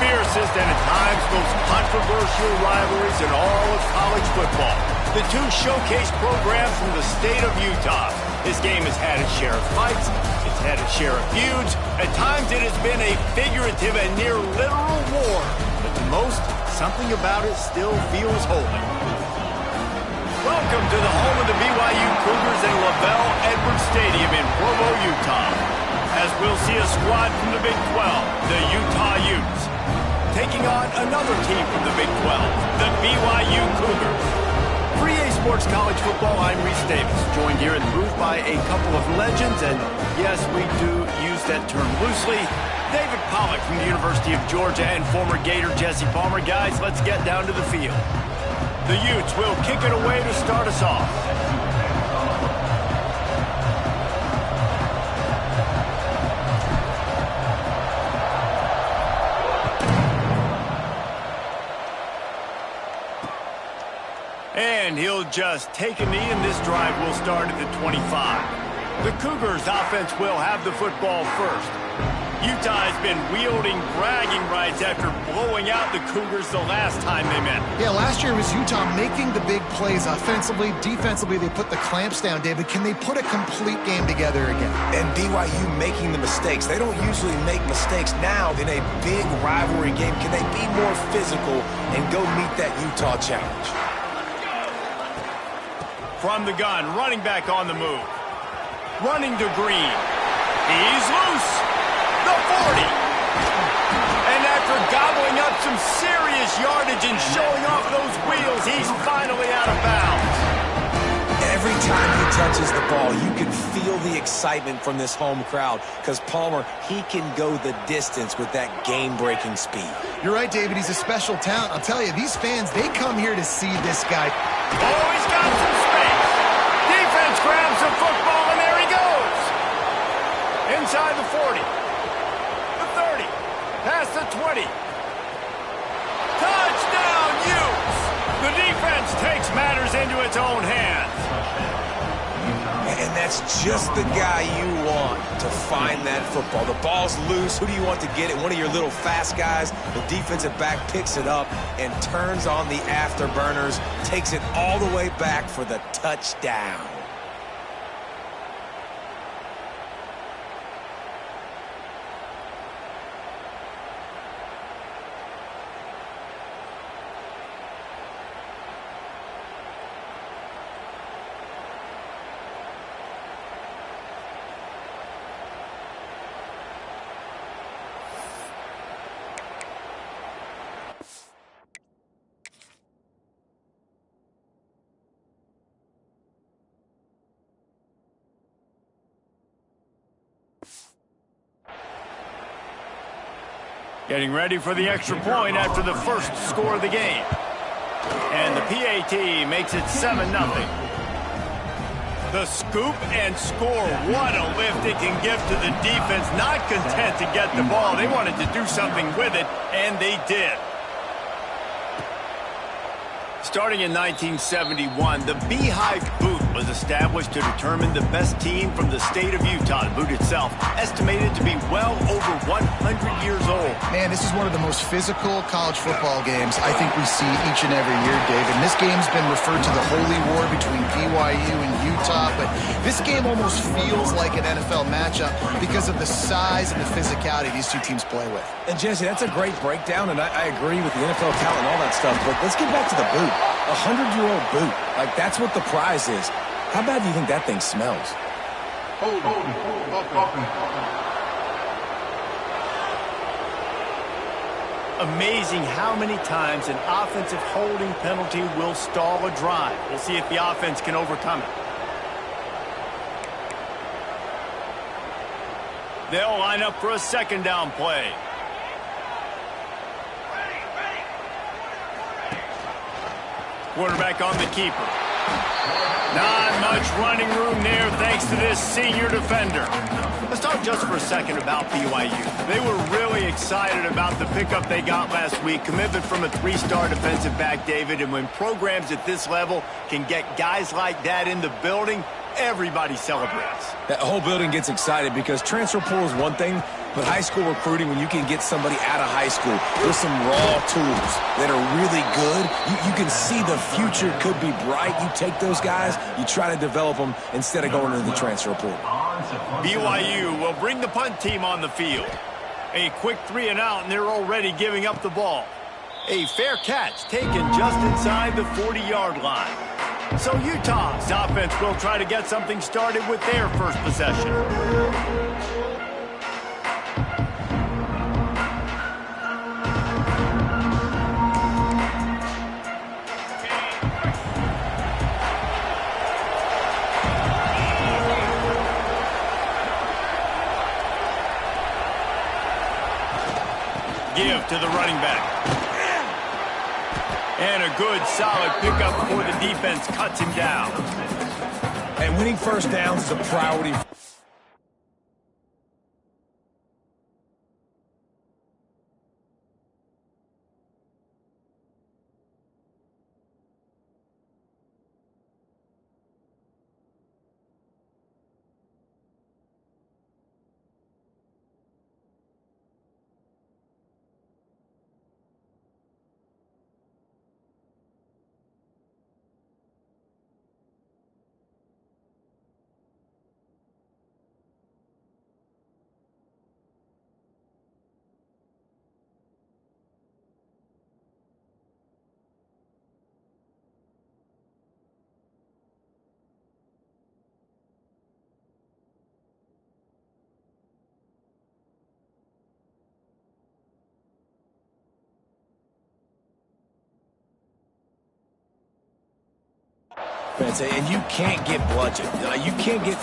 fiercest and at times most controversial rivalries in all of college football. The two showcase programs from the state of Utah. This game has had its share of fights. It's had its share of feuds. At times it has been a figurative and near literal war. But to most, something about it still feels holy. Welcome to the home of the BYU Cougars in LaBelle Edwards Stadium in Provo, Utah. As we'll see a squad from the Big 12, the Utah Utes, taking on another team from the Big 12, the BYU Cougars. For EA Sports College Football, I'm Reese Davis, joined here in the booth by a couple of legends, and yes, we do use that term loosely. David Pollack from the University of Georgia and former Gator Jesse Palmer. Guys, let's get down to the field. The Utes will kick it away to start us off. And he'll just take a knee, and this drive will start at the 25. The Cougars offense will have the football first. Utah has been wielding bragging rights after blowing out the Cougars the last time they met. Yeah, last year was Utah making the big plays offensively. Defensively, they put the clamps down, David. Can they put a complete game together again? And BYU making the mistakes. They don't usually make mistakes. Now, in a big rivalry game, can they be more physical and go meet that Utah challenge? From the gun, running back on the move. Running to Green. He's loose. The 40. And after gobbling up some serious yardage and showing off those wheels, he's finally out of bounds. Every time he touches the ball, you can feel the excitement from this home crowd because Palmer, he can go the distance with that game-breaking speed. You're right, David. He's a special talent. I'll tell you, these fans, they come here to see this guy. Oh, he's got some space. Defense grabs the football, and there he goes. Inside the 40. The 30. Past the 20. Touchdown, Utes! The defense takes matters into its own hands. And that's just the guy you want to find that football. The ball's loose. Who do you want to get it? One of your little fast guys. The defensive back picks it up and turns on the afterburners, takes it all the way back for the touchdown. Getting ready for the extra point after the first score of the game. And the PAT makes it 7-0. The scoop and score. What a lift it can give to the defense. Not content to get the ball. They wanted to do something with it, and they did. Starting in 1971, the Beehive Boot was established to determine the best team from the state of Utah. The boot itself, estimated to be well over 100 years old. Man, this is one of the most physical college football games I think we see each and every year, David. And this game's been referred to the holy war between BYU and Utah, but this game almost feels like an NFL matchup because of the size and the physicality these two teams play with. And Jesse, that's a great breakdown, and I agree with the NFL talent and all that stuff, but let's get back to the boot. 100-year-old boot. Like, that's what the prize is. How bad do you think that thing smells? Amazing how many times an offensive holding penalty will stall a drive. We'll see if the offense can overcome it. They'll line up for a second down play. Quarterback on the keeper. Not much running room there thanks to this senior defender. Let's talk just for a second about BYU. They were really excited about the pickup they got last week. Commitment from a three-star defensive back, David. And when programs at this level can get guys like that in the building, everybody celebrates. That whole building gets excited because transfer portal is one thing, But high school recruiting, when you can get somebody out of high school with some raw tools that are really good, you can see the future could be bright. You take those guys, you try to develop them instead of going into the transfer portal. BYU will bring the punt team on the field. A quick 3-and-out, and they're already giving up the ball. A fair catch taken just inside the 40-yard line. So Utah's offense will try to get something started with their first possession. Give to the running back. And a good, solid pickup before the defense cuts him down. And winning first downs is a priority. And you can't get bludgeoned. You can't get...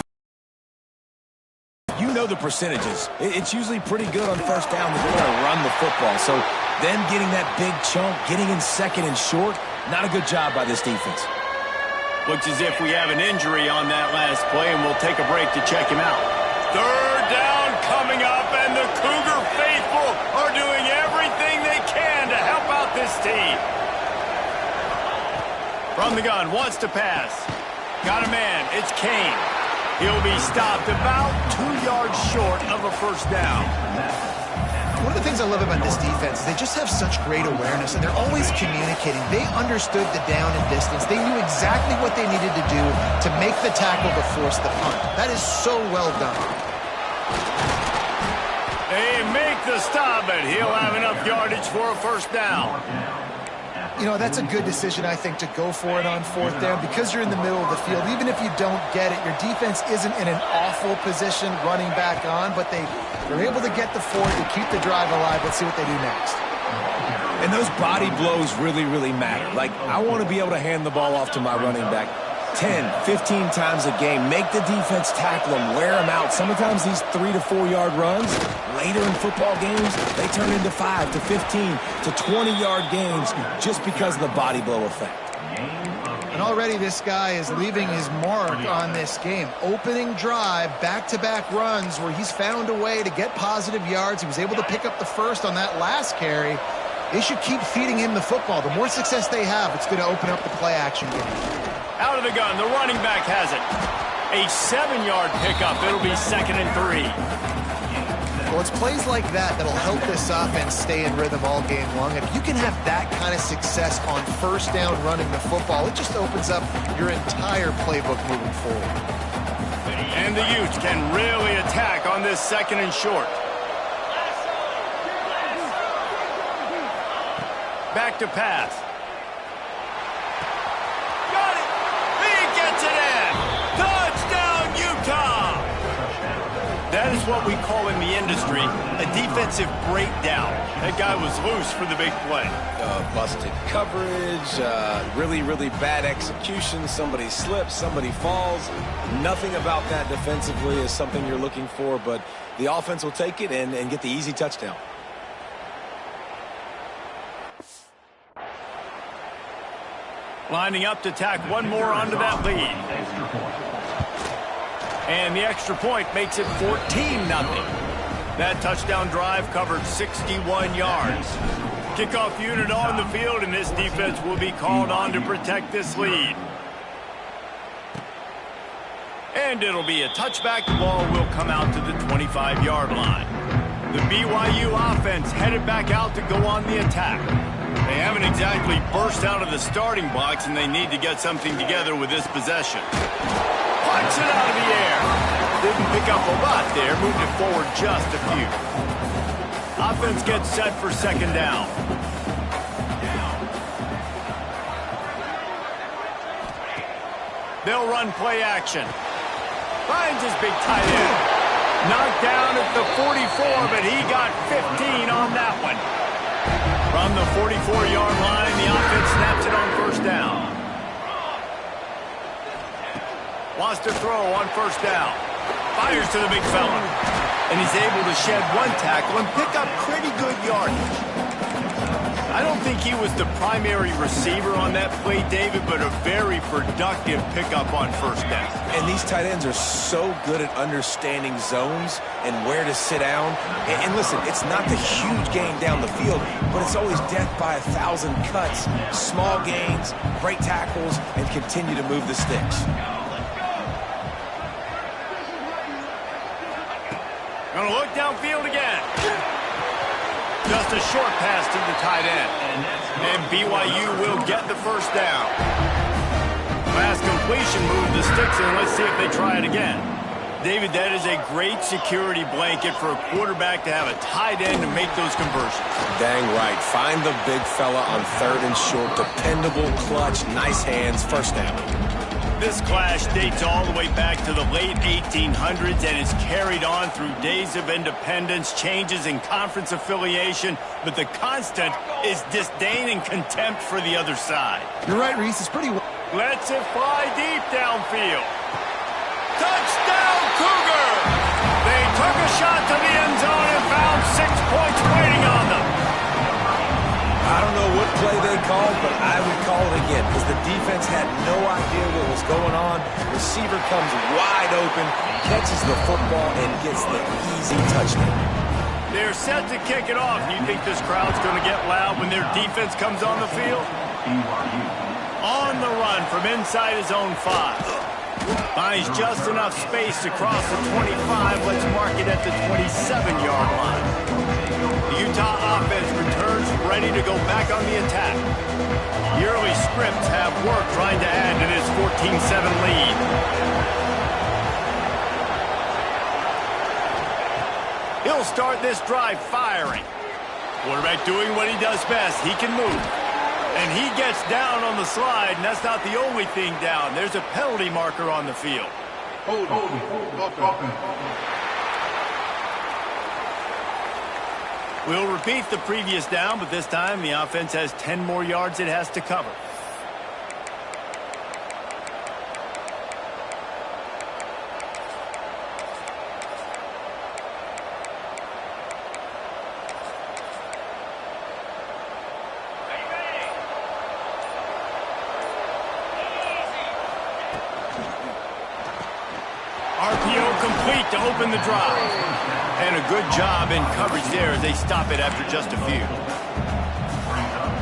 You know the percentages. It's usually pretty good on first down that they're going to run the football. So them getting that big chunk, getting in second and short, not a good job by this defense. Looks as if we have an injury on that last play, and we'll take a break to check him out. Third down coming up, and the Cougar faithful are doing everything they can to help out this team. From the gun, wants to pass. Got a man, it's Kane. He'll be stopped about 2 yards short of a first down. One of the things I love about this defense is they just have such great awareness, and they're always communicating. They understood the down and distance. They knew exactly what they needed to do to make the tackle to force the punt. That is so well done. They make the stop, and he'll have enough yardage for a first down. You know, that's a good decision, I think, to go for it on fourth down because you're in the middle of the field. Even if you don't get it, your defense isn't in an awful position running back on, but they're able to get the fourth to keep the drive alive. Let's see what they do next. And those body blows really, really matter. Like, I want to be able to hand the ball off to my running back 10, 15 times a game. Make the defense tackle them, wear them out. Sometimes these 3 to 4 yard runs, later in football games, they turn into 5 to 15 to 20 yard games just because of the body blow effect. And already this guy is leaving his mark on this game. Opening drive, back-to-back runs where he's found a way to get positive yards. He was able to pick up the first on that last carry. They should keep feeding him the football. The more success they have, it's going to open up the play-action game. Out of the gun, the running back has it. A 7-yard pickup. It'll be 2nd and 3. Well, it's plays like that that'll help this offense stay in rhythm all game long. If you can have that kind of success on first down running the football, it just opens up your entire playbook moving forward. And the Utes can really attack on this 2nd and short. Back to pass. That is what we call in the industry a defensive breakdown. That guy was loose for the big play. Busted coverage, really, really bad execution. Somebody slips, somebody falls. Nothing about that defensively is something you're looking for, but the offense will take it and get the easy touchdown. Lining up to tack one more onto that lead. And the extra point makes it 14-0. That touchdown drive covered 61 yards. Kickoff unit on the field, and this defense will be called on to protect this lead. And it'll be a touchback. The ball will come out to the 25-yard line. The BYU offense headed back out to go on the attack. They haven't exactly burst out of the starting blocks, and they need to get something together with this possession. Punch it out of the air. Didn't pick up a lot there, moved it forward just a few. Offense gets set for second down. They'll run play action. Finds his big tight end. Knocked down at the 44, but he got 15 on that one. From the 44-yard line, the offense snaps it on first down. Wants to throw on first down. Fires to the big fella. And he's able to shed one tackle and pick up pretty good yardage. I don't think he was the primary receiver on that play, David, but a very productive pickup on first down. And these tight ends are so good at understanding zones and where to sit down. And listen, it's not the huge gain down the field, but it's always death by 1,000 cuts, small gains, great tackles, and continue to move the sticks. Gonna look downfield again. Just a short pass to the tight end. And BYU will get the first down. Fast completion moved the sticks in. Let's see if they try it again. David, that is a great security blanket for a quarterback to have a tight end to make those conversions. Dang right. Find the big fella on third and short. Dependable, clutch, nice hands, first down. This clash dates all the way back to the late 1800s and is carried on through days of independence, changes in conference affiliation, but the constant is disdain and contempt for the other side. You're right, Reese. It's pretty... Lets it fly deep downfield. Touchdown, Cougar! They took a shot to the end zone and found 6 points waiting on them. I don't know what play they called, but I would call it again because the defense had no idea what was going on. Receiver comes wide open, catches the football, and gets the easy touchdown. They're set to kick it off. You think this crowd's going to get loud when their defense comes on the field? On the run from inside his own 5. Finds just enough space to cross the 25. Let's mark it at the 27-yard line. The Utah offense returns ready to go back on the attack. The early scripts have work trying to add to this 14-7 lead. He'll start this drive firing. Quarterback doing what he does best. He can move. And he gets down on the slide, and that's not the only thing down. There's a penalty marker on the field. We'll repeat the previous down, but this time the offense has 10 more yards it has to cover. RPO complete to open the drive. And a good job in coverage there as they stop it after just a few.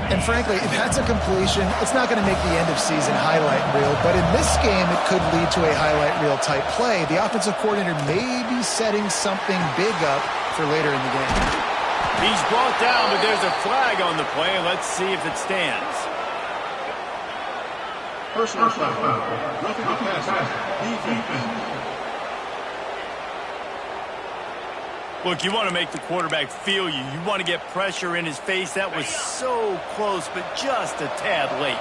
And frankly, if that's a completion, it's not going to make the end-of-season highlight reel. But in this game, it could lead to a highlight reel type play. The offensive coordinator may be setting something big up for later in the game. He's brought down, but there's a flag on the play. Let's see if it stands. Personal foul. Roughing the pass. Defense. Look, you want to make the quarterback feel you. You want to get pressure in his face. That was so close, but just a tad late.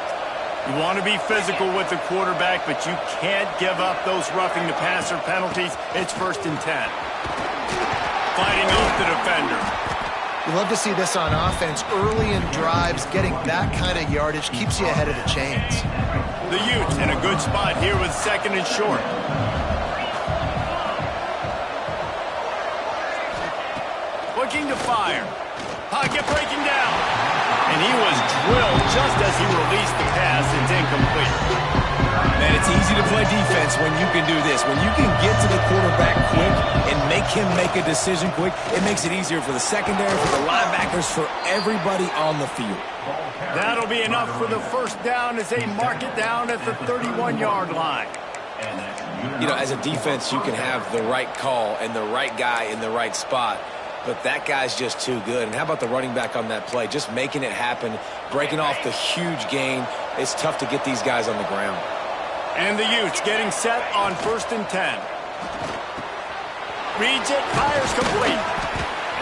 You want to be physical with the quarterback, but you can't give up those roughing the passer penalties. It's 1st and 10. Fighting off the defender. You love to see this on offense. Early in drives, getting that kind of yardage keeps you ahead of the chains. The Utes in a good spot here with 2nd and short. Looking to fire. Pocket breaking down. And he was drilled just as he released the pass. It's incomplete. Man, it's easy to play defense when you can do this. When you can get to the quarterback quick and make him make a decision quick, it makes it easier for the secondary, for the linebackers, for everybody on the field. That'll be enough for the first down as they mark it down at the 31-yard line. You know, as a defense, you can have the right call and the right guy in the right spot. but that guy's just too good. And how about the running back on that play? Just making it happen, breaking off the huge gain. It's tough to get these guys on the ground. And the Utes getting set on 1st and 10. Reads it, fires complete.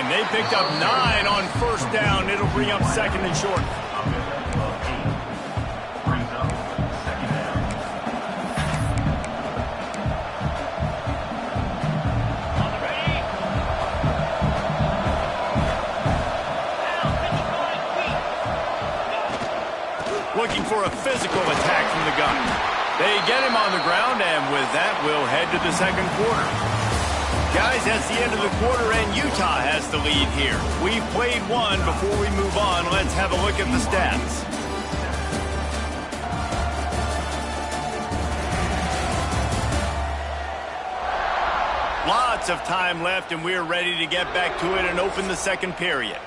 And they picked up 9 on 1st down. It'll bring up 2nd and short. Looking for a physical attack from the gun. They get him on the ground, and with that, we'll head to the 2nd quarter. Guys, that's the end of the quarter, and Utah has the lead here. We've played one. Before we move on, let's have a look at the stats. Lots of time left, and we're ready to get back to it and open the 2nd period.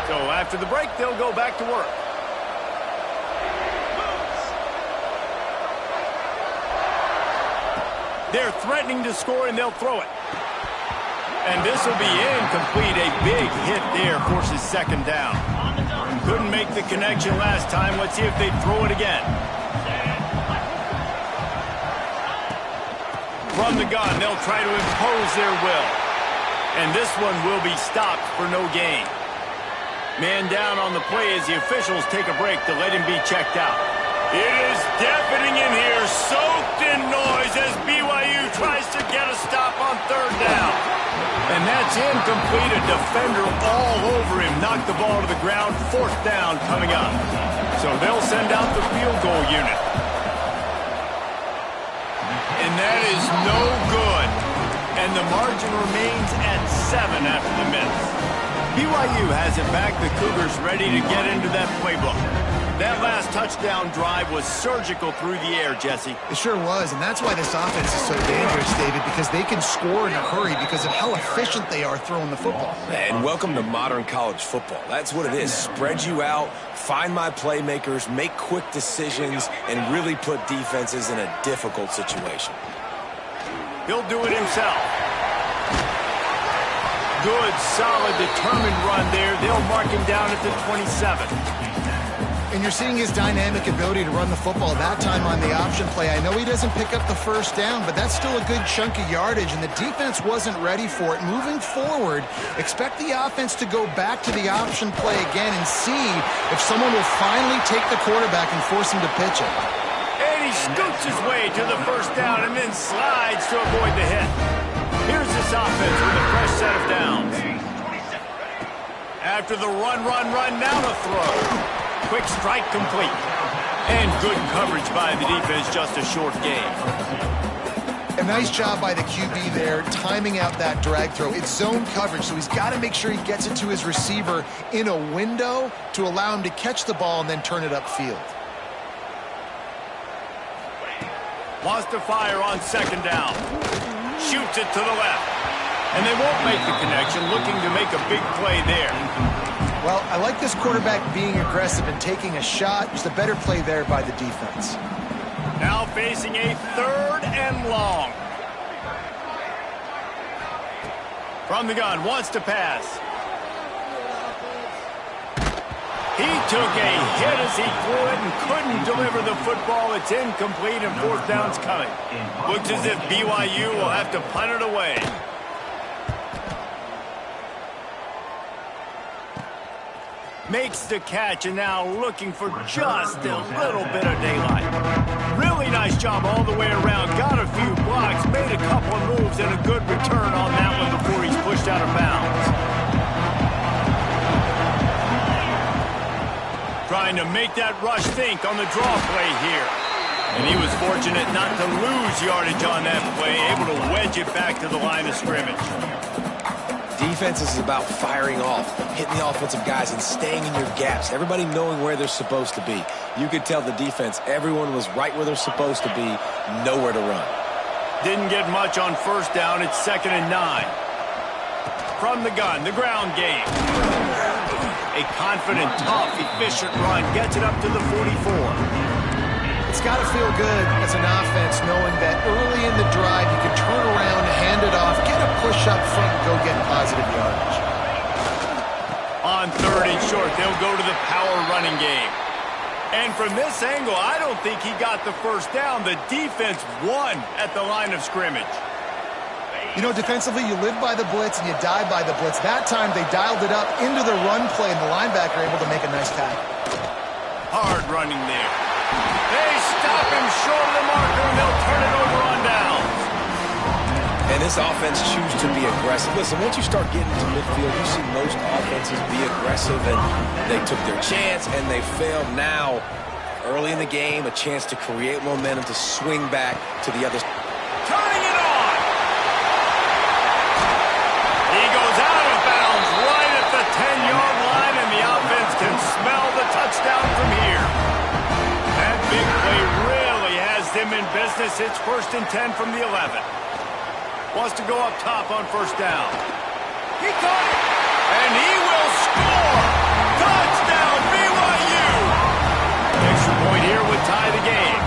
So after the break, they'll go back to work. They're threatening to score, and they'll throw it. And this will be incomplete. A big hit there forces 2nd down. Couldn't make the connection last time. Let's see if they throw it again. From the gun, they'll try to impose their will. And this one will be stopped for no gain. Man down on the play as the officials take a break to let him be checked out. It is deafening in here, soaked in noise as BYU tries to get a stop on 3rd down. And that's incomplete. A defender all over him. Knocked the ball to the ground. 4th down coming up. So they'll send out the field goal unit. And that is no good. And the margin remains at 7 after the miss. BYU has it back. The Cougars ready to get into that playbook. That last touchdown drive was surgical through the air, Jesse. It sure was, and that's why this offense is so dangerous, David, because they can score in a hurry because of how efficient they are throwing the football. And welcome to modern college football. That's what it is. Spread you out, find my playmakers, make quick decisions, and really put defenses in a difficult situation. He'll do it himself. Good, solid, determined run there. They'll mark him down at the 27. And you're seeing his dynamic ability to run the football, that time on the option play. I know he doesn't pick up the 1st down, but that's still a good chunk of yardage, and the defense wasn't ready for it. Moving forward, expect the offense to go back to the option play again and see if someone will finally take the quarterback and force him to pitch it. And he scoots his way to the 1st down and then slides to avoid the hit. Here's this offense with a fresh set of downs. After the run, now the throw. Quick strike complete. And good coverage by the defense, just a short gain. A nice job by the QB there, timing out that drag throw. It's zone coverage, so he's got to make sure he gets it to his receiver in a window to allow him to catch the ball and then turn it upfield. Wants to fire on 2nd down. Shoots it to the left. And they won't make the connection, looking to make a big play there. Well, I like this quarterback being aggressive and taking a shot. Just a better play there by the defense. Now facing a 3rd and long. From the gun, wants to pass. He took a hit as he threw it and couldn't deliver the football. It's incomplete and 4th down's coming. Looks as if BYU will have to punt it away. Makes the catch and now looking for just a little bit of daylight. Really nice job all the way around. Got a few blocks, made a couple of moves, and a good return on that one before he's pushed out of bounds. Trying to make that rush think on the draw play here. And he was fortunate not to lose yardage on that play, able to wedge it back to the line of scrimmage. Defense is about firing off, hitting the offensive guys and staying in your gaps. Everybody knowing where they're supposed to be. You could tell the defense, everyone was right where they're supposed to be, nowhere to run. Didn't get much on 1st down. It's 2nd and 9. From the gun, the ground game. A confident, tough, efficient run gets it up to the 44. it's got to feel good as an offense knowing that early in the drive you can turn around, hand it off, get a push up front, and go get positive yardage. On 3rd and short, they'll go to the power running game. And from this angle, I don't think he got the first down. The defense won at the line of scrimmage. You know, defensively, you live by the blitz and you die by the blitz. That time, they dialed it up into the run play, and the linebacker able to make a nice tackle. Hard running there. They stop him short of the marker, and they'll turn it over on downs. And this offense chooses to be aggressive. Listen, once you start getting to midfield, you see most offenses be aggressive, and they took their chance, and they failed. Now, early in the game, a chance to create momentum to swing back to the other. Turning it on. He goes out of bounds right at the 10-yard line, and the offense can smell the touchdown from here. That big play really has them in business. It's 1st and 10 from the 11. Wants to go up top on 1st down. He caught it, and he will score. Touchdown, BYU. Extra point here would tie the game.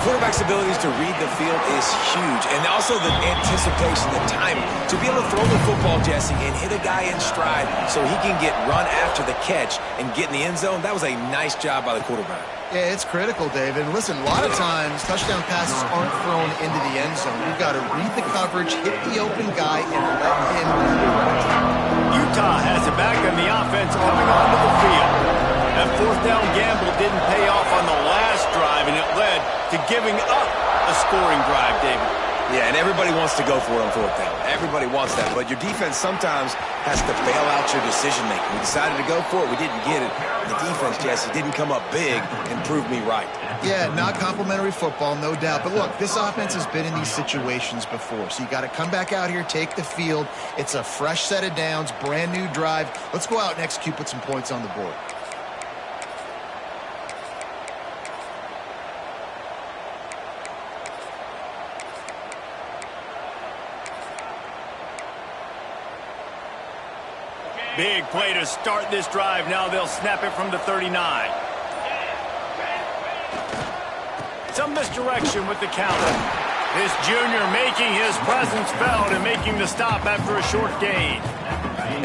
Quarterback's abilities to read the field is huge, and also the anticipation, the timing. To be able to throw the football, Jesse, and hit a guy in stride so he can get run after the catch and get in the end zone, that was a nice job by the quarterback. Yeah, it's critical, David. And listen, a lot of times, touchdown passes aren't thrown into the end zone. You've got to read the coverage, hit the open guy, and let him do the rest. Utah has it back on the offense coming onto the field. That 4th down gamble didn't pay off on the last drive, and it led to giving up a scoring drive, David. Yeah, and everybody wants to go for it on 4th down. Everybody wants that, but your defense sometimes has to bail out your decision-making. We decided to go for it. We didn't get it. The defense, Jesse, didn't come up big and prove me right. Yeah, not complimentary football, no doubt. But look, this offense has been in these situations before, so you got to come back out here, take the field. It's a fresh set of downs, brand new drive. Let's go out and execute, put some points on the board. Big play to start this drive. Now they'll snap it from the 39. Some misdirection with the counter. This junior making his presence felt and making the stop after a short gain.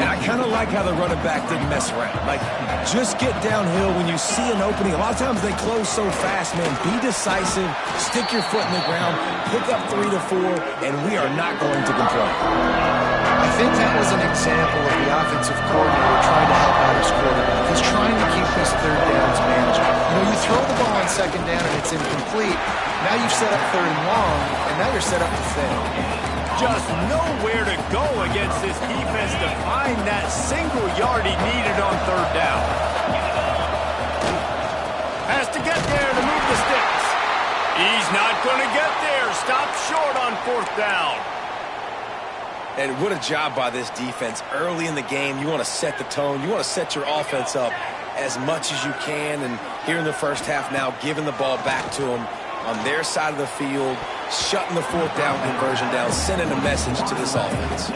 And I kind of like how the running back didn't mess around. Like, just get downhill when you see an opening. A lot of times they close so fast, man. Be decisive, stick your foot in the ground, pick up 3 to 4, and we are not going to complain. I think that was an example of the offensive coordinator trying to help out his quarterback. He's trying to keep his 3rd downs manageable. You know, you throw the ball on 2nd down and it's incomplete. Now you've set up 3rd and long, and now you're set up to fail. Just nowhere to go against this defense to find that single yard he needed on 3rd down. Has to get there to move the sticks. He's not going to get there. Stop short on 4th down. And what a job by this defense. Early in the game, you want to set the tone. You want to set your offense up as much as you can. And here in the first half now, giving the ball back to them on their side of the field, shutting the 4th down conversion down, sending a message to this offense.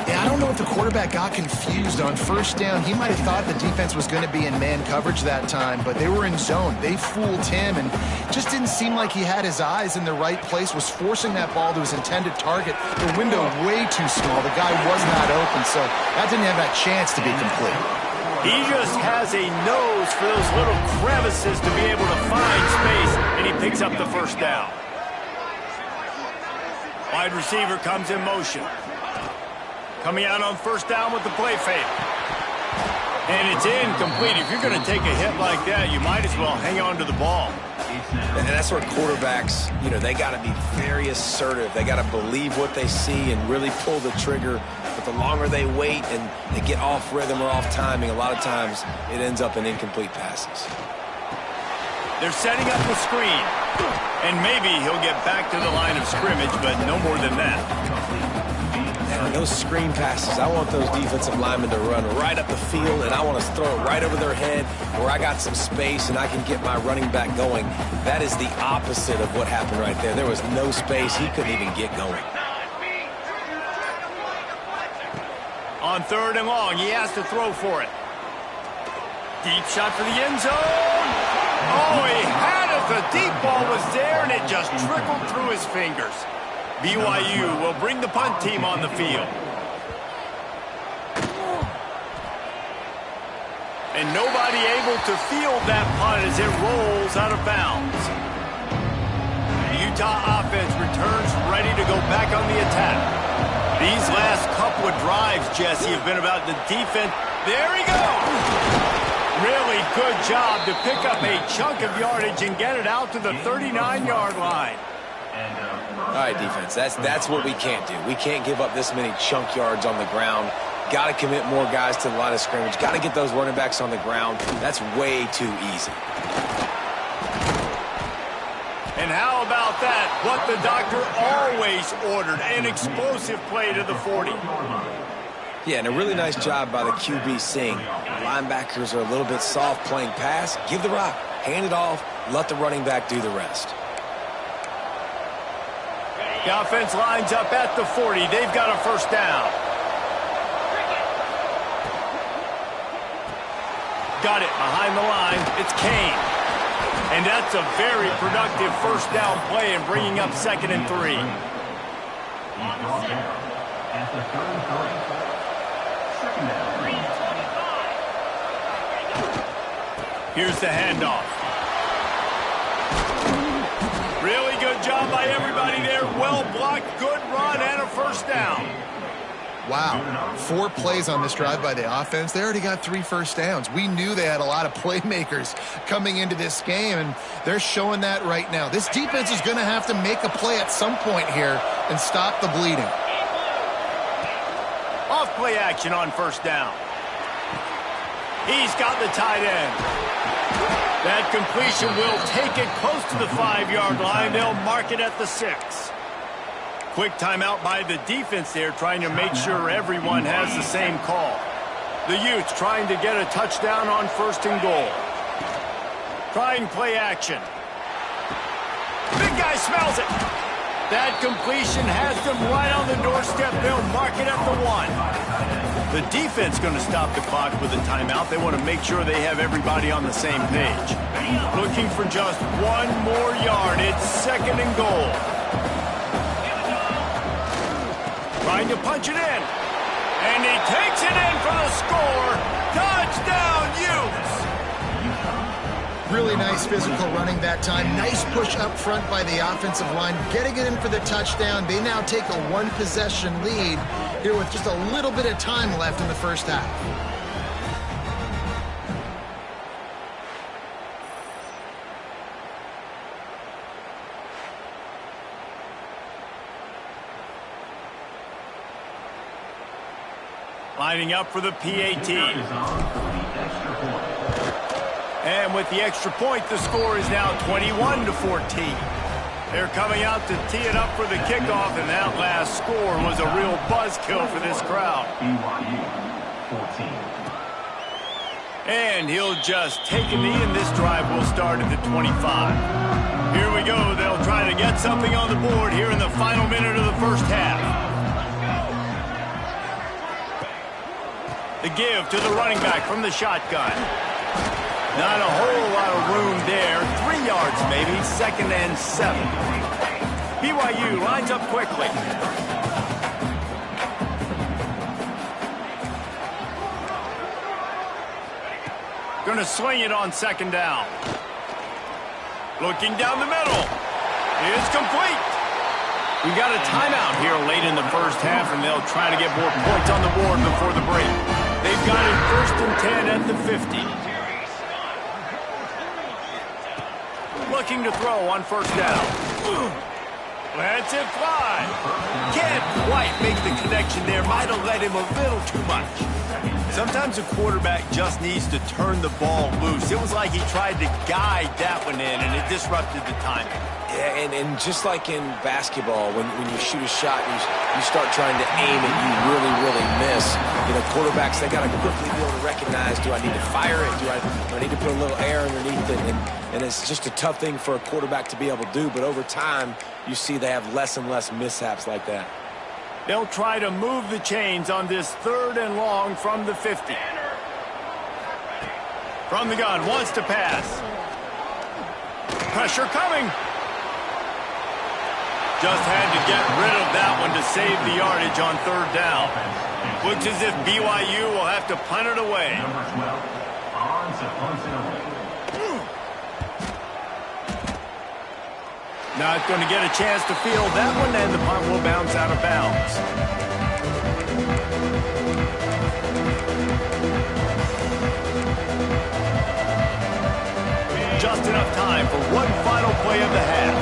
Yeah, I don't know if the quarterback got confused on 1st down. He might have thought the defense was going to be in man coverage that time, but they were in zone. They fooled him and just didn't seem like he had his eyes in the right place, was forcing that ball to his intended target. The window way too small. The guy was not open, so that didn't have that chance to be complete. He just has a nose for those little crevices to be able to find space, and he picks up the 1st down. Wide receiver comes in motion. Coming out on 1st down with the play fake. And it's incomplete. If you're going to take a hit like that, you might as well hang on to the ball. And that's where quarterbacks, you know, they got to be very assertive. They got to believe what they see and really pull the trigger. But the longer they wait and they get off rhythm or off timing, a lot of times it ends up in incomplete passes. They're setting up the screen. And maybe he'll get back to the line of scrimmage, but no more than that. And those screen passes, I want those defensive linemen to run right up the field, and I want to throw it right over their head where I got some space and I can get my running back going. That is the opposite of what happened right there. There was no space. He couldn't even get going. On 3rd and long, he has to throw for it. Deep shot for the end zone. Oh, he had it The deep ball was there, and it just trickled through his fingers. BYU will bring the punt team on the field. And nobody able to field that punt as it rolls out of bounds. The Utah offense returns ready to go back on the attack. These last couple of drives, Jesse, have been about the defense. There he goes! Really good job to pick up a chunk of yardage and get it out to the 39-yard line. All right, defense, that's what we can't do. We can't give up this many chunk yards on the ground. Got to commit more guys to the line of scrimmage. Got to get those running backs on the ground. That's way too easy. And how about that? What the doctor always ordered, an explosive play to the 40. Yeah, and a really nice job by the QB seeing. Linebackers are a little bit soft playing pass. Give the rock, hand it off, let the running back do the rest. The offense lines up at the 40. They've got a first down. Got it behind the line. It's Kane. And that's a very productive first down play and bringing up 2nd and 3. Here's the handoff. Really good job by everybody there. Well blocked, good run, and a first down. Wow, 4 plays on this drive by the offense. They already got 3 first downs. We knew they had a lot of playmakers coming into this game, and they're showing that right now. This defense is going to have to make a play at some point here and stop the bleeding. Off play action on first down. He's got the tight end. That completion will take it close to the 5-yard line. They'll mark it at the 6. Quick timeout by the defense there, trying to make sure everyone has the same call. The Utes trying to get a touchdown on 1st and goal. Trying play action. Big guy smells it. That completion has them right on the doorstep. They'll mark it at the 1. The defense going to stop the clock with a timeout. They want to make sure they have everybody on the same page. Looking for just 1 more yard. It's 2nd and goal. Trying to punch it in. And he takes it in for the score. Touchdown, Utes! Really nice physical running that time. Nice push up front by the offensive line. Getting it in for the touchdown. They now take a 1-possession lead here with just a little bit of time left in the first half. Lining up for the PAT. And with the extra point, the score is now 21-14. They're coming out to tee it up for the kickoff, and that last score was a real buzzkill for this crowd. And he'll just take a knee, and this drive will start at the 25. Here we go. They'll try to get something on the board here in the final minute of the first half. The give to the running back from the shotgun. Not a whole lot of room there. 3 yards maybe. 2nd and 7. BYU lines up quickly. Going to swing it on 2nd down. Looking down the middle. It's complete. We got a timeout here late in the first half, and they'll try to get more points on the board before the break. They've got it 1st and 10 at the 50. Looking to throw on 1st down. Lets it fly. Can't quite make the connection there. Might have let him a little too much. Sometimes a quarterback just needs to turn the ball loose. It was like he tried to guide that one in, and it disrupted the timing. Yeah, and just like in basketball, when you shoot a shot, you start trying to aim and you really miss. You know, quarterbacks, they got to quickly be able to recognize, do I need to fire it? Do I need to put a little air underneath it? And it's just a tough thing for a quarterback to be able to do. But over time, you see they have less and less mishaps like that. They'll try to move the chains on this 3rd and long from the 50. From the gun, wants to pass. Pressure coming. Just had to get rid of that one to save the yardage on third down. Looks as if BYU will have to punt it away. Not going to get a chance to field that one, and the punt will bounce out of bounds. Just enough time for one final play of the half.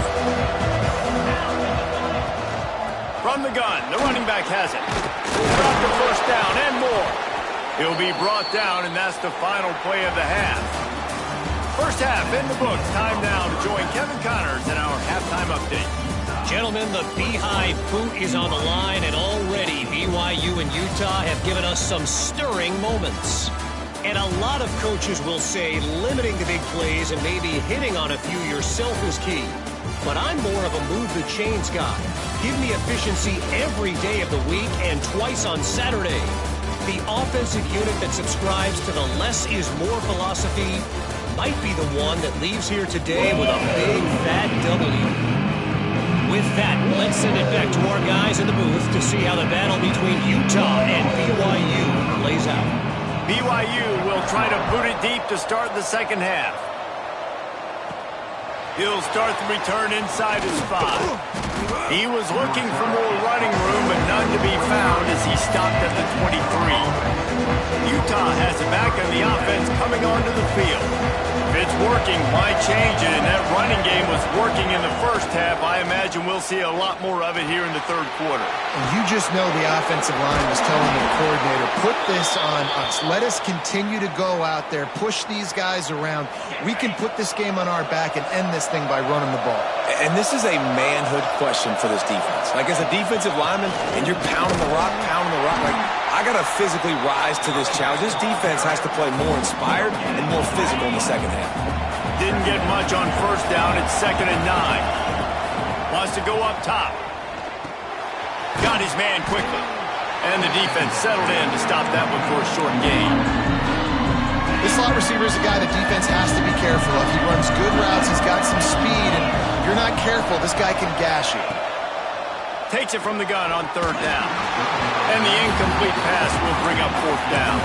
From the gun, the running back has it. Got the first down and more. He'll be brought down, and that's the final play of the half. First half in the books. Time now to join Kevin Connors in our halftime update. Gentlemen, the Beehive boot is on the line, and already BYU and Utah have given us some stirring moments. And a lot of coaches will say limiting the big plays and maybe hitting on a few yourself is key. But I'm more of a move the chains guy. Give me efficiency every day of the week and twice on Saturday. The offensive unit that subscribes to the less is more philosophy might be the one that leaves here today with a big fat W. With that, let's send it back to our guys in the booth to see how the battle between Utah and BYU plays out. BYU will try to boot it deep to start the second half. He'll start the return inside his spot. He was looking for more running room, but none to be found as he stopped at the 23. Utah has it back on the offense coming onto the field. If it's working, why change it? And that running game was working in the first half. I imagine we'll see a lot more of it here in the third quarter. And you just know the offensive line was telling the coordinator, put this on us. Let us continue to go out there, push these guys around. We can put this game on our back and end this thing by running the ball. And this is a manhood question for this defense. Like, as a defensive lineman, and you're pounding the rock, like, I got to physically rise to this challenge. This defense has to play more inspired and more physical in the second half. Didn't get much on first down. It's 2nd and 9. Wants to go up top. Got his man quickly. And the defense settled in to stop that one for a short gain. This slot receiver is a guy the defense has to be careful of. He runs good routes. He's got some speed. And if you're not careful, this guy can gash you. Takes it from the gun on third down. And the incomplete pass will bring up fourth down.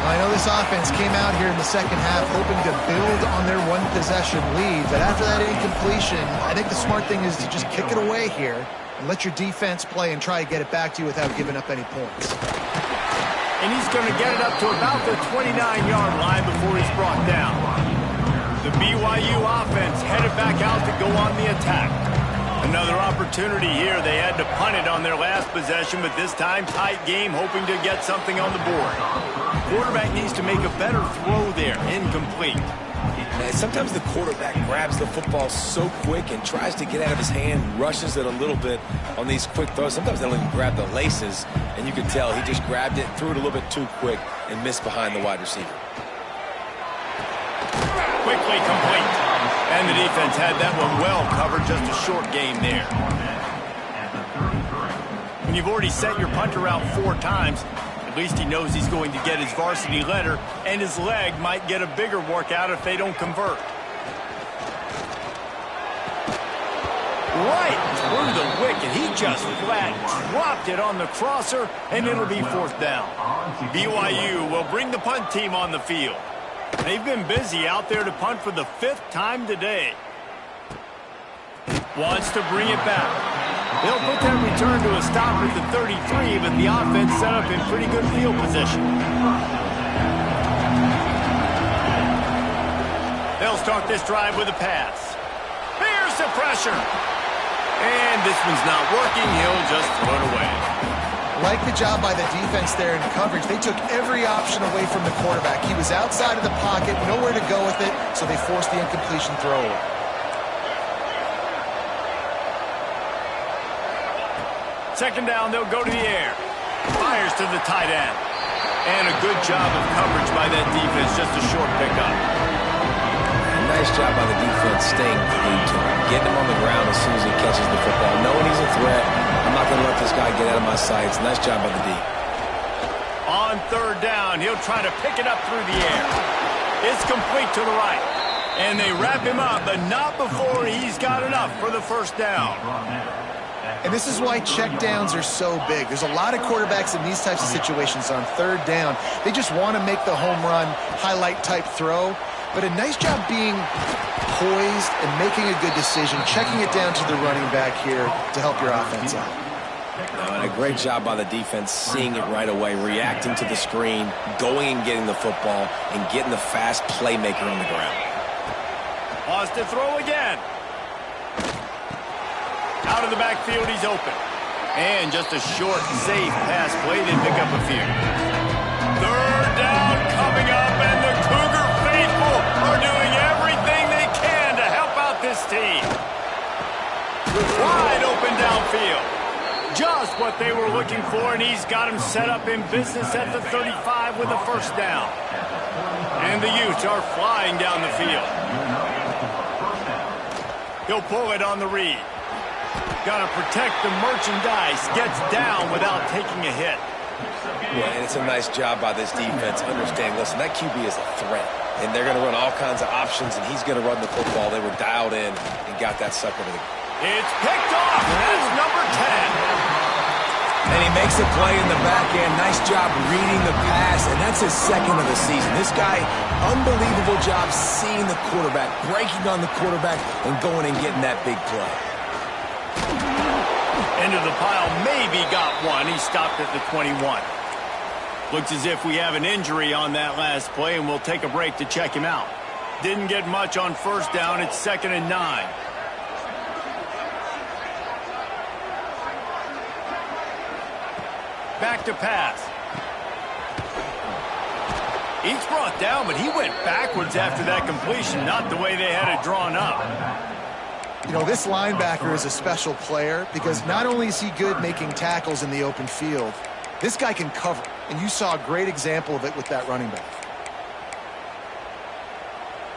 I know this offense came out here in the second half hoping to build on their one-possession lead, but after that incompletion, I think the smart thing is to just kick it away here and let your defense play and try to get it back to you without giving up any points. And he's going to get it up to about the 29-yard line before he's brought down. The BYU offense headed back out to go on the attack. Another opportunity here. They had to punt it on their last possession, but this time tight game, hoping to get something on the board. Quarterback needs to make a better throw there. Incomplete. And sometimes the quarterback grabs the football so quick and tries to get out of his hand, rushes it a little bit on these quick throws. Sometimes they don't even grab the laces, and you can tell he just grabbed it, threw it a little bit too quick, and missed behind the wide receiver. Quickly complete. And the defense had that one well covered, just a short game there. When you've already set your punter out 4 times, at least he knows he's going to get his varsity letter, and his leg might get a bigger workout if they don't convert. Right through the wicket. He just flat dropped it on the crosser, and it'll be fourth down. BYU will bring the punt team on the field. They've been busy out there to punt for the 5th time today. Wants to bring it back. They'll put that return to a stop at the 33, but the offense set up in pretty good field position. They'll start this drive with a pass. Here's the pressure. And this one's not working. He'll just throw it away. Like the job by the defense there in coverage. They took every option away from the quarterback. He was outside of the pocket, nowhere to go with it, so they forced the incompletion throw away. Second down, they'll go to the air. Fires to the tight end. And a good job of coverage by that defense, just a short pickup. Nice job by the defense staying glued to him, getting him on the ground as soon as he catches the football, knowing he's a threat. I'm not going to let this guy get out of my sights. Nice job by the D. On third down, he'll try to pick it up through the air. It's complete to the right. And they wrap him up, but not before he's got enough for the first down. And this is why checkdowns are so big. There's a lot of quarterbacks in these types of situations on third down. They just want to make the home run, highlight type throw. But a nice job being poised and making a good decision, checking it down to the running back here to help your offense out. And a great job by the defense seeing it right away, reacting to the screen, going and getting the football, and getting the fast playmaker on the ground. Pause to throw again. Out of the backfield, he's open. And just a short, safe pass play. They pick up a few. Third down coming up, and the Cougar faithful are doing everything they can to help out this team. Wide open downfield. Just what they were looking for, and he's got him set up in business at the 35 with a first down. And the Utes are flying down the field. He'll pull it on the read. Got to protect the merchandise. Gets down without taking a hit. Yeah, and it's a nice job by this defense. Understand, listen, that QB is a threat. And they're going to run all kinds of options, and he's going to run the football. They were dialed in and got that sucker to the... It's picked off. That's number 10. And he makes a play in the back end. Nice job reading the pass, and that's his second of the season. This guy, unbelievable job seeing the quarterback, breaking on the quarterback, and going and getting that big play. Into the pile, maybe got one. He stopped at the 21. Looks as if we have an injury on that last play, and we'll take a break to check him out. Didn't get much on first down. It's 2nd and 9. Back to pass. He's brought down, but he went backwards after that completion, not the way they had it drawn up. You know, this linebacker is a special player because not only is he good making tackles in the open field, this guy can cover. And you saw a great example of it with that running back.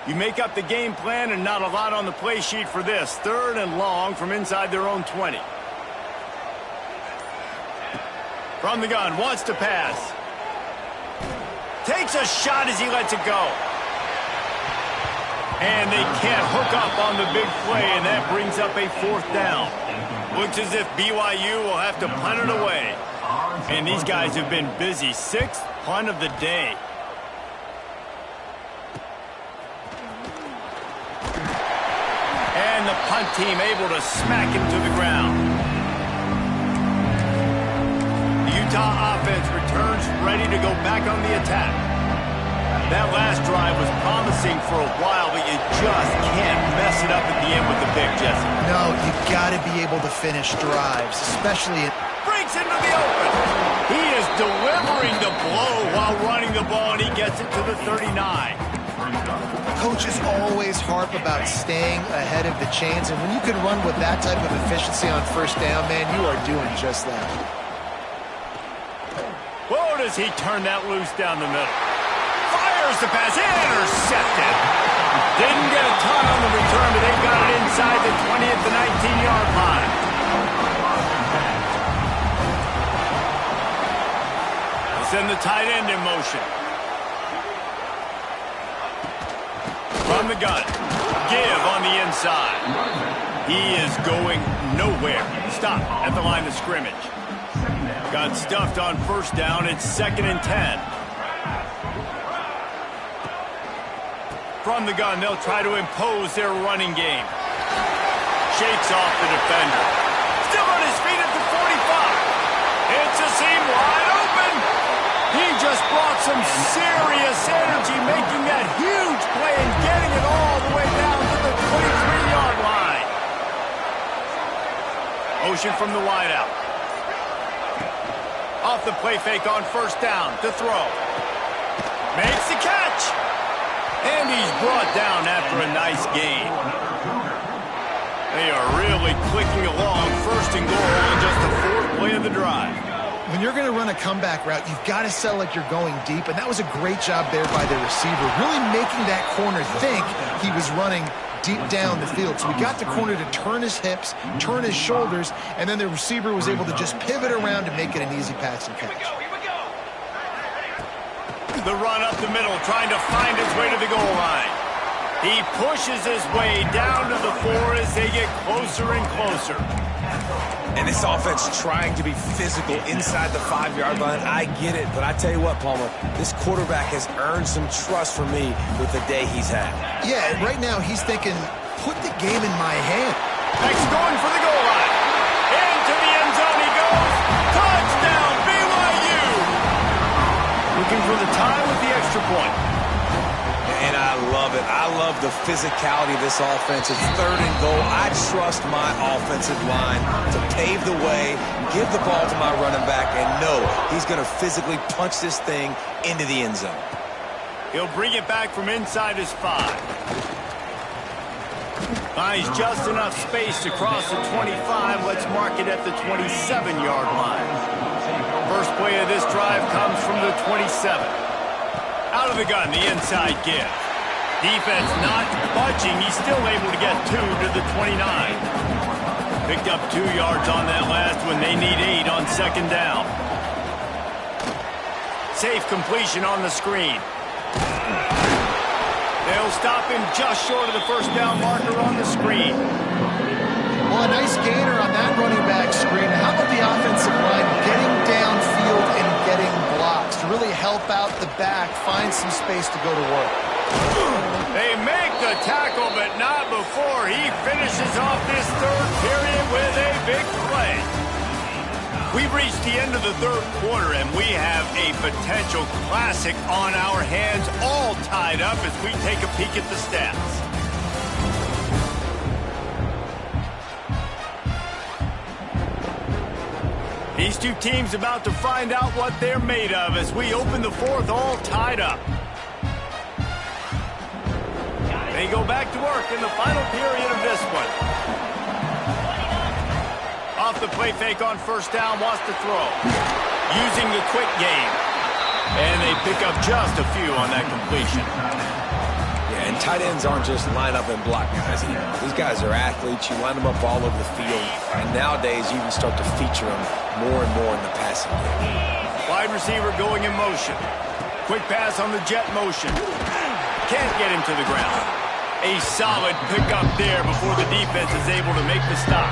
You make up the game plan and not a lot on the play sheet for this. 3rd and long from inside their own 20. From the gun, wants to pass. Takes a shot as he lets it go. And they can't hook up on the big play, and that brings up a 4th down. Looks as if BYU will have to punt it away. And these guys have been busy. 6th punt of the day. And the punt team able to smack him to the ground. The Utah offense returns ready to go back on the attack. That last drive was promising for a while, but you just can't mess it up at the end with the pick, Jesse. No, you've got to be able to finish drives, especially in... Breaks into the open. He is delivering the blow while running the ball, and he gets it to the 39. Coaches always harp about staying ahead of the chains, and when you can run with that type of efficiency on first down, man, you are doing just that. Whoa, does he turn that loose down the middle? Fires the pass, intercepted. Didn't get a ton on the return, but they got it inside the 20 at the 19-yard line. Send the tight end in motion. From the gun. Give on the inside. He is going nowhere. Stop at the line of scrimmage. Got stuffed on first down. It's 2nd and 10. From the gun, they'll try to impose their running game. Shakes off the defender. Still on his feet at the 45. It's a seam wide open. He just brought some serious energy, making that huge play and getting it all the way down to the 23-yard line. Motion from the wideout. Off the play fake on first down to throw. Makes the catch. And he's brought down after a nice gain. They are really clicking along. 1st and goal on just the 4th play of the drive. When you're going to run a comeback route, you've got to sell like you're going deep, and that was a great job there by the receiver, really making that corner think he was running deep down the field. So we got the corner to turn his hips, turn his shoulders, and then the receiver was able to just pivot around to make it an easy pass and catch. The run up the middle, trying to find his way to the goal line. He pushes his way down to the 4 as they get closer and closer. And this offense trying to be physical inside the 5-yard line. I get it, but I tell you what, Palmer, this quarterback has earned some trust from me with the day he's had. Yeah, right now he's thinking, put the game in my hand. Next going for the goal line. Into the end zone he goes. Touchdown, BYU! Looking for the tie with the extra point. And I love it. I love the physicality of this offense. It's 3rd and goal. I trust my offensive line to pave the way, give the ball to my running back, and know he's going to physically punch this thing into the end zone. He'll bring it back from inside his 5. Finds just enough space to cross the 25. Let's mark it at the 27-yard line. First play of this drive comes from the 27. Out of the gun, the inside give. Defense not budging. He's still able to get 2 to the 29. Picked up 2 yards on that last one. They need 8 on 2nd down. Safe completion on the screen. They'll stop him just short of the 1st down marker on the screen. Well, a nice gainer on that running back screen. How about the offensive line getting downfield and getting blocks to really help out the back, find some space to go to work? They make the tackle, but not before he finishes off this 3rd period with a big play. We've reached the end of the 3rd quarter, and we have a potential classic on our hands, all tied up as we take a peek at the stats. These two teams about to find out what they're made of as we open the 4th all tied up. They go back to work in the final period of this one. Off the play fake on 1st down, wants to throw. Using the quick game. And they pick up just a few on that completion. Yeah, and tight ends aren't just line up and block guys anymore. These guys are athletes. You line them up all over the field. And nowadays, you even start to feature them more and more in the passing game. Wide receiver going in motion. Quick pass on the jet motion. Can't get him to the ground. A solid pickup there before the defense is able to make the stop.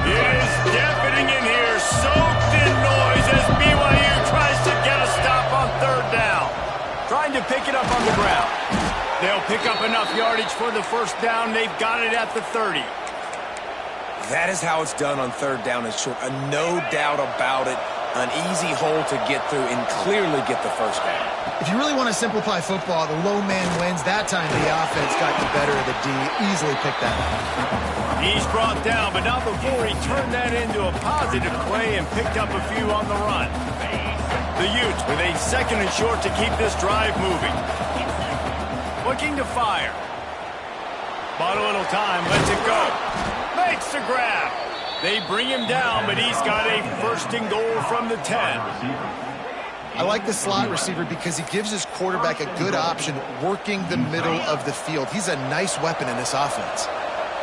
It is deafening in here, soaked in noise as BYU tries to get a stop on 3rd down. Trying to pick it up on the ground. They'll pick up enough yardage for the 1st down. They've got it at the 30. That is how it's done on 3rd down and short. No doubt about it. An easy hole to get through and clearly get the 1st down. If you really want to simplify football, the low man wins. That time the offense got the better of the D. Easily picked that up. He's brought down, but not before he turned that into a positive play and picked up a few on the run. The Utes with a 2nd and short to keep this drive moving. Looking to fire. Bought a little time, lets it go. Makes the grab. They bring him down, but he's got a 1st and goal from the 10. I like the slot receiver because he gives his quarterback a good option working the middle of the field. He's a nice weapon in this offense.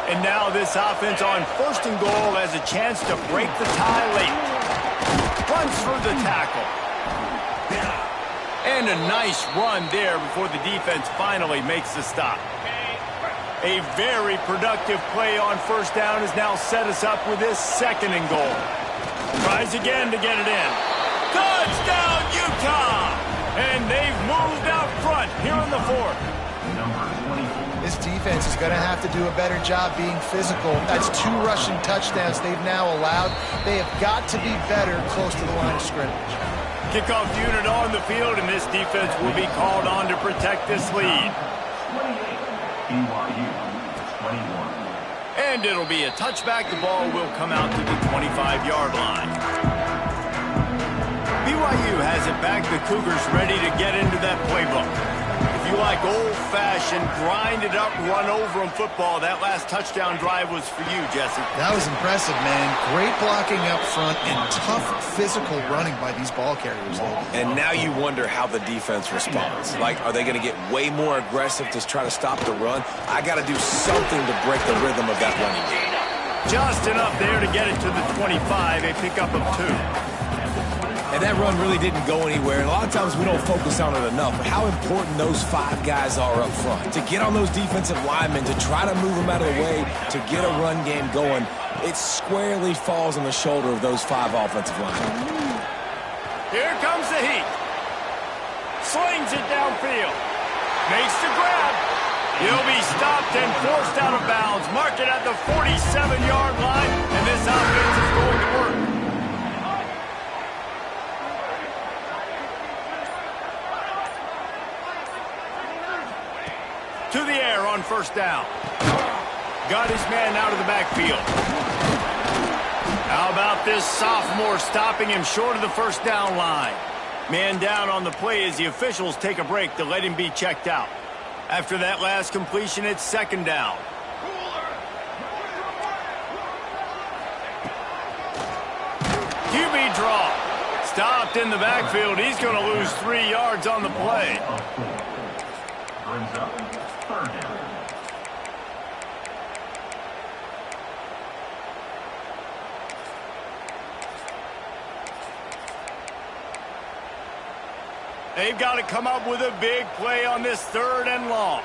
And now this offense on 1st and goal has a chance to break the tie late. Runs through the tackle. And a nice run there before the defense finally makes the stop. A very productive play on 1st down has now set us up with this 2nd and goal. Tries again to get it in. Touchdown, Utah! And they've moved out front here in the 4th. This defense is going to have to do a better job being physical. That's 2 rushing touchdowns they've now allowed. They have got to be better close to the line of scrimmage. Kickoff unit on the field, and this defense will be called on to protect this lead. BYU 21. And it'll be a touchback. The ball will come out to the 25-yard line. BYU has it back. The Cougars ready to get into that playbook. If you like old-fashioned, grind-it-up, run-over-'em football, that last touchdown drive was for you, Jesse. That was impressive, man. Great blocking up front and tough physical running by these ball carriers. And now you wonder how the defense responds. Like, are they going to get way more aggressive to try to stop the run? I got to do something to break the rhythm of that running game. Just enough there to get it to the 25, a pickup of 2. And that run really didn't go anywhere. And a lot of times we don't focus on it enough. But how important those 5 guys are up front. To get on those defensive linemen, to try to move them out of the way, to get a run game going, it squarely falls on the shoulder of those 5 offensive linemen. Here comes the heat. Slings it downfield. Makes the grab. He'll be stopped and forced out of bounds. Mark it at the 47-yard line, and this offense is going to work. To the air on first down. Got his man out of the backfield. How about this sophomore stopping him short of the first down line? Man down on the play as the officials take a break to let him be checked out. After that last completion, it's second down. QB draw. Stopped in the backfield. He's going to lose 3 yards on the play. Brings up third down. They've got to come up with a big play on this 3rd and long.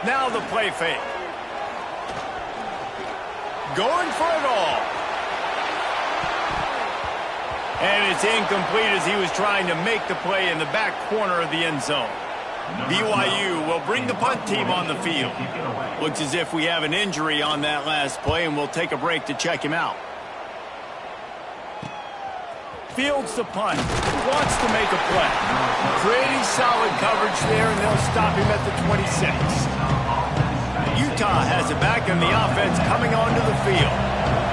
Now the play fake. Going for it all. And it's incomplete as he was trying to make the play in the back corner of the end zone. BYU will bring the punt team on the field. Looks as if we have an injury on that last play, and we'll take a break to check him out. Fields the punt. Wants to make a play. Pretty solid coverage there, and they'll stop him at the 26. Utah has it back, and the offense coming onto the field.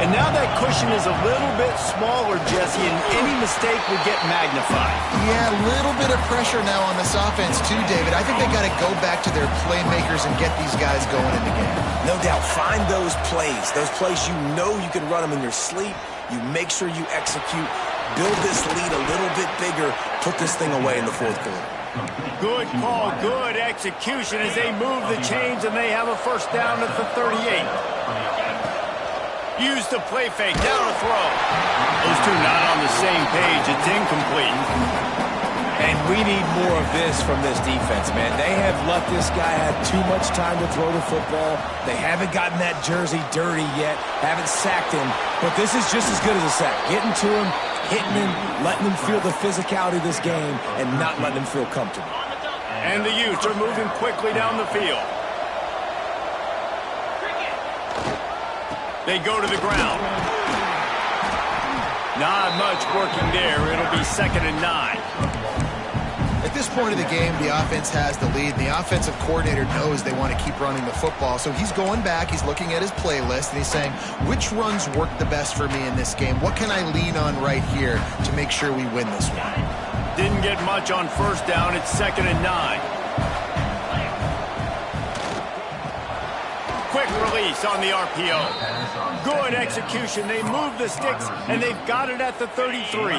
And now that cushion is a little bit smaller, Jesse, and any mistake would get magnified. Yeah, a little bit of pressure now on this offense too, David. I think they got to go back to their playmakers and get these guys going in the game. No doubt. Find those plays you know you can run them in your sleep. You make sure you execute. Build this lead a little bit bigger. Put this thing away in the 4th quarter. Good call, good execution as they move the chains, and they have a first down at the 38. Use the play fake, down a throw. Those two not on the same page. It's incomplete. And we need more of this from this defense, man. They have let this guy have too much time to throw the football. They haven't gotten that jersey dirty yet, haven't sacked him. But this is just as good as a sack. Getting to him, hitting him, letting him feel the physicality of this game, and not letting him feel comfortable. And the Utes are moving quickly down the field. They go to the ground. Not much working there. It'll be 2nd and 9. At this point of the game, the offense has the lead. The offensive coordinator knows they want to keep running the football. So he's going back, he's looking at his playlist, and he's saying, which runs work the best for me in this game? What can I lean on right here to make sure we win this one? Didn't get much on first down. It's 2nd and 9. Quick release on the RPO. Good execution. They move the sticks, and they've got it at the 33.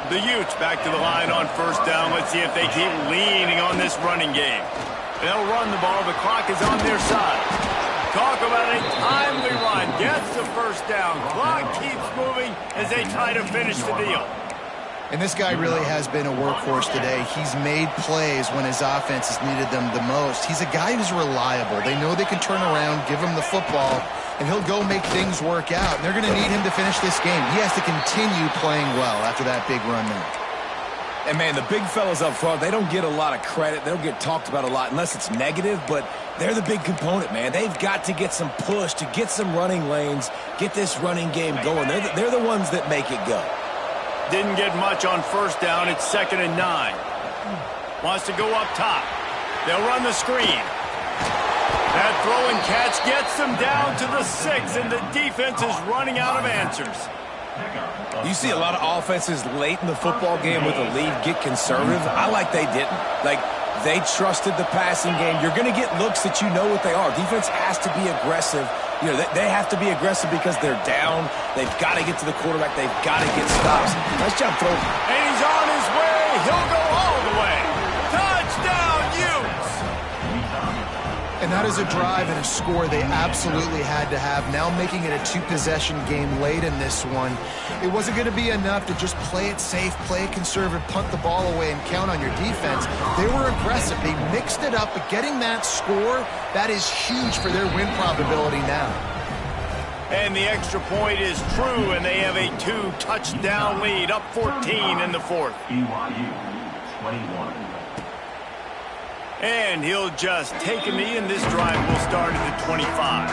The Utes back to the line on first down. Let's see if they keep leaning on this running game. They'll run the ball. The clock is on their side. Talk about a timely run. Gets the first down. Clock keeps moving as they try to finish the deal. And this guy really has been a workhorse today. He's made plays when his offense has needed them the most. He's a guy who's reliable. They know they can turn around, give him the football, and he'll go make things work out. And they're going to need him to finish this game. He has to continue playing well after that big run now. And, man, the big fellas up front, they don't get a lot of credit. They don't get talked about a lot unless it's negative, but they're the big component, man. They've got to get some push, to get some running lanes, get this running game going. They're the ones that make it go. Didn't get much on first down. It's 2nd and 9. Wants to go up top. They'll run the screen. That throw and catch gets them down to the 6, and the defense is running out of answers. You see a lot of offenses late in the football game with a lead get conservative. I like they didn't. Like, they trusted the passing game. You're going to get looks that you know what they are. Defense has to be aggressive. You know, they have to be aggressive because they're down. They've got to get to the quarterback. They've got to get stops. Nice job throwing. And he's on his way. He'll go all the way. Touchdown, Utes! And that is a drive and a score they absolutely had to have. Now making it a two-possession game late in this one. It wasn't going to be enough to just play it safe, play it conservative, punt the ball away, and count on your defense. They were aggressive. They mixed it up, but getting that score, that is huge for their win probability now. And the extra point is true, and they have a 2-touchdown lead, up 14 in the fourth. BYU 21. And he'll just take a knee, and this drive will start at the 25.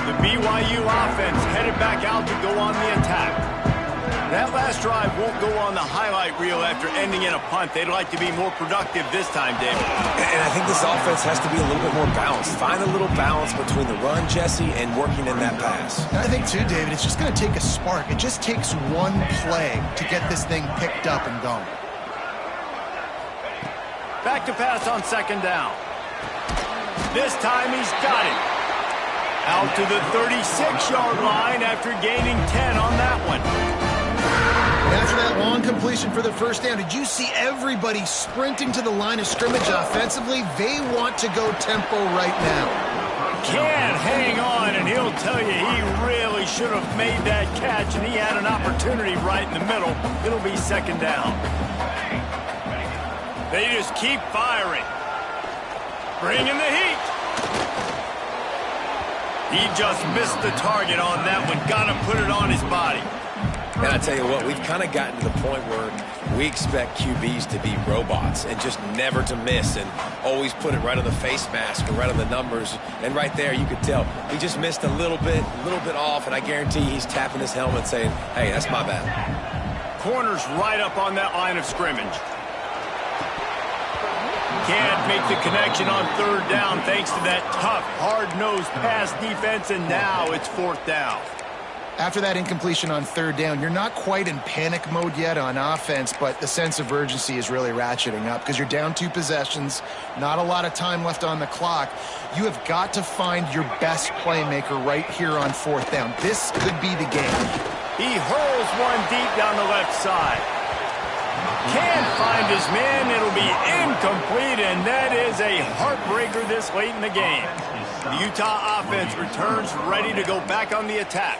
The BYU offense headed back out to go on the attack. That last drive won't go on the highlight reel after ending in a punt. They'd like to be more productive this time, David. And I think this offense has to be a little bit more balanced. Find a little balance between the run, Jesse, and working in that pass. And I think, too, David, it's just going to take a spark. It just takes one play to get this thing picked up and going. Back to pass on second down. This time he's got it. Out to the 36-yard line after gaining 10 on that one. After that long completion for the first down, did you see everybody sprinting to the line of scrimmage offensively? They want to go tempo right now. Can't hang on, and he'll tell you he really should have made that catch, and he had an opportunity right in the middle. It'll be second down. They just keep firing. Bringing the heat. He just missed the target on that one. Got to put it on his body. And I tell you what, we've kind of gotten to the point where we expect QBs to be robots and just never to miss and always put it right on the face mask or right on the numbers. And right there, you could tell he just missed a little bit off, and I guarantee he's tapping his helmet saying, hey, that's my bad. Corner's right up on that line of scrimmage. Can't make the connection on third down thanks to that tough, hard-nosed pass defense, and now it's fourth down. After that incompletion on third down, you're not quite in panic mode yet on offense, but the sense of urgency is really ratcheting up because you're down 2 possessions, not a lot of time left on the clock. You have got to find your best playmaker right here on fourth down. This could be the game. He hurls one deep down the left side. Can't find his man. It'll be incomplete, and that is a heartbreaker this late in the game. The Utah offense returns ready to go back on the attack.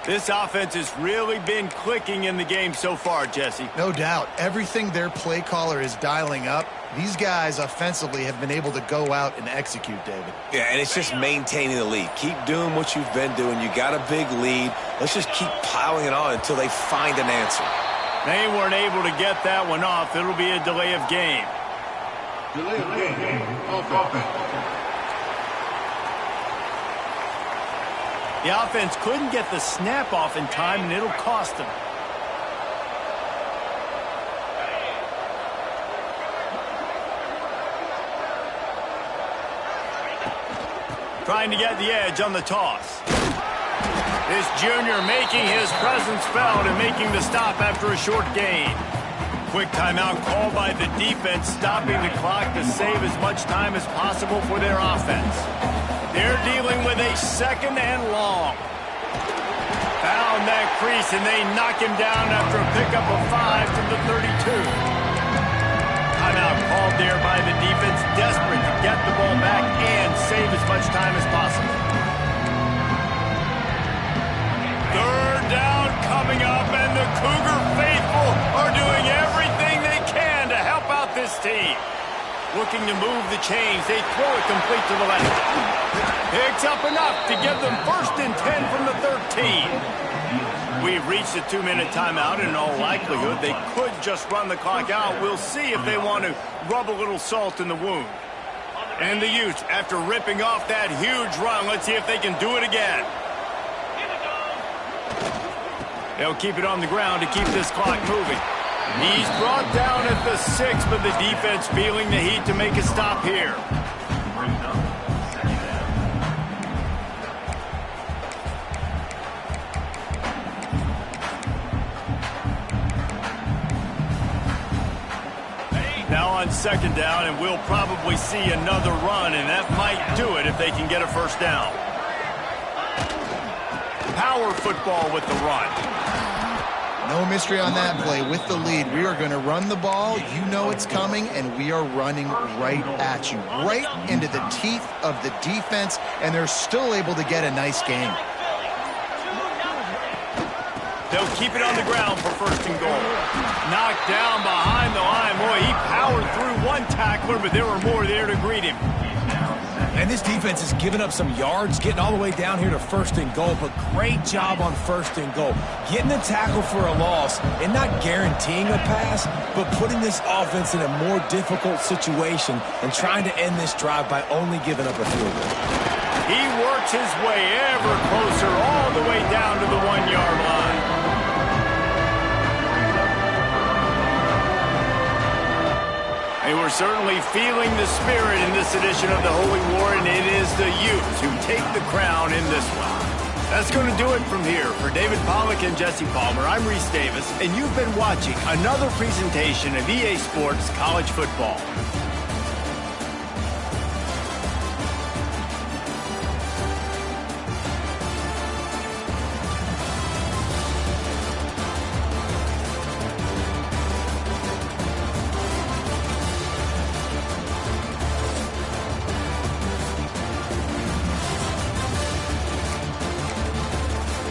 This offense has really been clicking in the game so far, Jesse. No doubt. Everything their play caller is dialing up, these guys offensively have been able to go out and execute, David. Yeah, and it's just maintaining the lead. Keep doing what you've been doing. You got a big lead. Let's just keep piling it on until they find an answer. They weren't able to get that one off. It'll be a delay of game. Delay of game. Offense. The offense couldn't get the snap off in time, and it'll cost them. Trying to get the edge on the toss. This junior making his presence felt and making the stop after a short gain. Quick timeout called by the defense, stopping the clock to save as much time as possible for their offense. They're dealing with a second and long. Found that crease, and they knock him down after a pickup of 5 to the 32. Timeout called there by the defense, desperate to get the ball back and save as much time as possible. Third down coming up, and the Cougar faithful are doing everything they can to help out this team. Looking to move the chains, they throw it complete to the left. Picks up enough to give them 1st and 10 from the 13. We've reached a 2-minute timeout, and in all likelihood, they could just run the clock out. We'll see if they want to rub a little salt in the wound. And the Utes, after ripping off that huge run, let's see if they can do it again. They'll keep it on the ground to keep this clock moving. He's brought down at the 6, but the defense feeling the heat to make a stop here. Now on second down, and we'll probably see another run, and that might do it if they can get a first down. Power football with the run. No mystery on that play. With the lead, we are going to run the ball. You know it's coming, and we are running right at you, right into the teeth of the defense, and they're still able to get a nice game. They'll keep it on the ground for first and goal. Knocked down behind the line. Boy, he powered through one tackler, but there were more there to greet him. And this defense has given up some yards, getting all the way down here to first and goal, but great job on first and goal. Getting the tackle for a loss and not guaranteeing a pass, but putting this offense in a more difficult situation and trying to end this drive by only giving up a field goal. He works his way ever closer all the way down to the 1-yard line. And we're certainly feeling the spirit in this edition of the Holy War, and it is the Utes who take the crown in this one. That's going to do it from here. For David Pollack and Jesse Palmer, I'm Reese Davis, and you've been watching another presentation of EA Sports College Football.